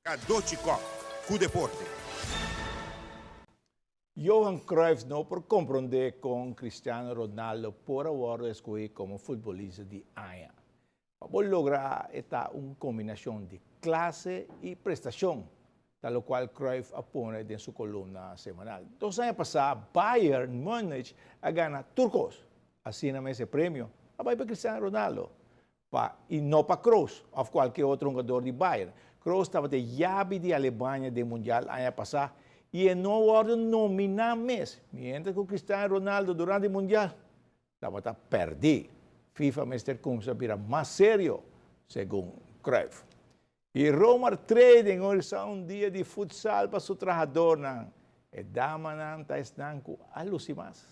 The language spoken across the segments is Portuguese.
Cadochicó, cu deporte. Johan Cruyff não por compreender com Cristiano Ronaldo por agora escolher como futebolista de año. Para lograr esta uma combinação de classe e prestação, tal qual Cruyff apone em sua coluna semanal. 2 anos passados, Bayern Múnich a ganhar turcos, assim esse prêmio, para Cristiano Ronaldo, e não para Kroos ou qualquer outro jogador de Bayern. Kroos estava de chave de Alemanha do Mundial ano passado e não ordem nominar mesmo. Mientras que o Cristiano Ronaldo durante o Mundial estava perdido. FIFA Mr. Começa a virar mais sério, segundo Cruyff. E Roma Trading organiza um dia de futsal para seu trabalhador. E dama está estanco alucimas.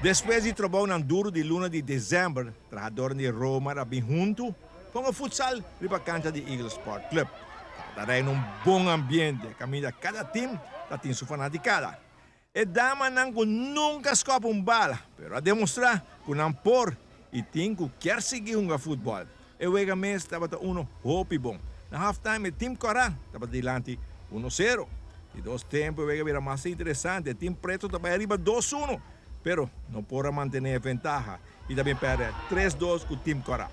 Depois de trabalhar duro de luna de dezembro, trabalhador de Roma era junto com o futsal para a cancha de Eagle Sport Club. Para em bom ambiente, caminha cada time tem sua fanaticada. E dama nunca escapa bala, pero a demonstrar que não por e tem que quer seguir futebol. E o mês estava hope bom. Na halftime, o time Corá estava delante 1-0. E 2 tempos, o era mais interessante. O time preto estava arriba 2-1. Pero não pode manter a vantagem. E também perde 3-2 com o time Corá.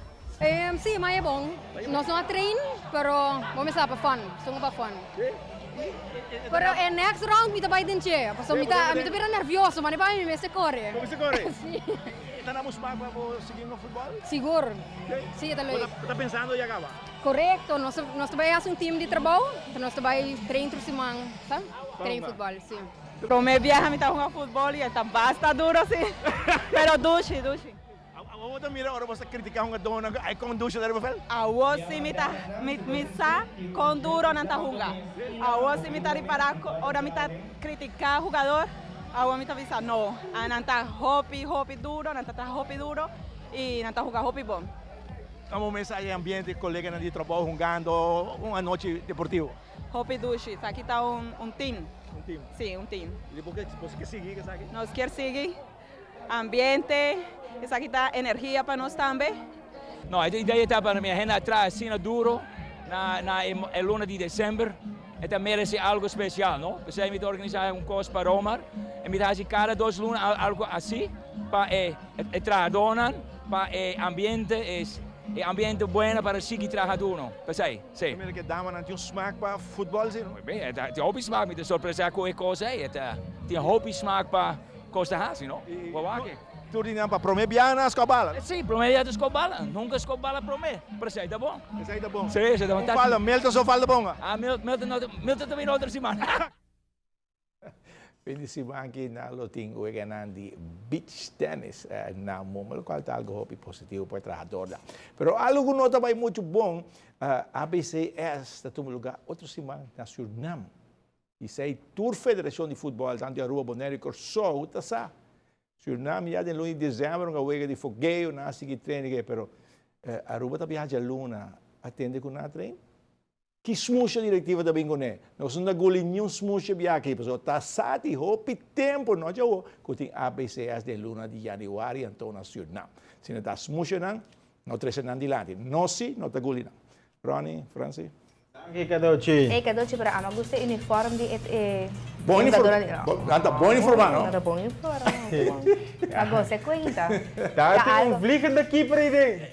Sí, mas é bom. Nós não treino, pero vamos estar para fun. Estamos para fun. Pero en next round mita vai denche. Paso mita vira nervioso, mas vai me se corre. Como se corre? Sí. Estamos para seguir no futebol? Seguro. Sí, Está pensando e acaba? Correcto. Nós trabalhamos um time de trabalho, nós trabalhamos treino por semana, sabe? Treino futebol, sim. Pro me viaja mi está jugando fútbol y está basta duro sí. Pero dushi. Vamos mira ahora você criticar dona aí com ducha da Rebel? A vos sí mi sa con duro no está jugando. A vos sí mi está reparar ahora mi está criticar jugador. A vos mi está avisar no. A no está hopi duro, no está hopi duro y no está jugando hopi bom. Vamos mensagem ambiente, colega de trabalho jogando uma noite deportiva. Hopi dushi, aqui está um team. Um time? Sim, um team. E depois você quer seguir, sabe? Nós quer seguir ambiente, essa aqui está energia para nós também. No, a ideia está para mim, a gente atrás assim duro na luna de dezembro, então merece algo especial, não? Você me organizar coisa para Roma, e me dá cada 2 lunas algo assim, para trabalhar, para ambiente bueno para seguir trabalhando, pensei, sim. Primeiro que dama não tinha smaak para futebol, sim? Bem, tem hobby smaak, me surpresa com coisa aí, tem hobby smaak para coisa assim, não? Tudo não para promebiana escobala? Sim, promebiana escobala, nunca escobala promê, pensei, tá bom? Isso aí tá bom. Sim, tá bom. Fala, Milton só fala bom. Ah, Milton também na outra semana. Pwede si Banky na loting uweganan di beach tennis na mo, qual está algo hopi positivo para trabajador. Pero algo no também muito bom, ABCS está tomando lugar outro semana na Suriname. E sei Tour Federação de Futebol, tanto Aruba, Bonaire e Corsou, está sa. Suriname já em lunes de dezembro, uma uega de fogueio, na seguir treino, pero Aruba está viaja luna, atende com na treino. Que smusha diretiva da Bingoné. Nós não goli nenhum smusha biaki, pessoal. Tá sati hopi tempo não já o que ABCS de luna de januário então na Suriname. Se não tá smusha não trecha não dilante. Nós não tá goli não. Ronnie, Francis. Cadoci. Cadoci para ama gusto uniforme de Bom uniforme. Anda bom uniforme, não? Anda bom uniforme. Agora você conta. Tá, tem um vliegende keeper aí.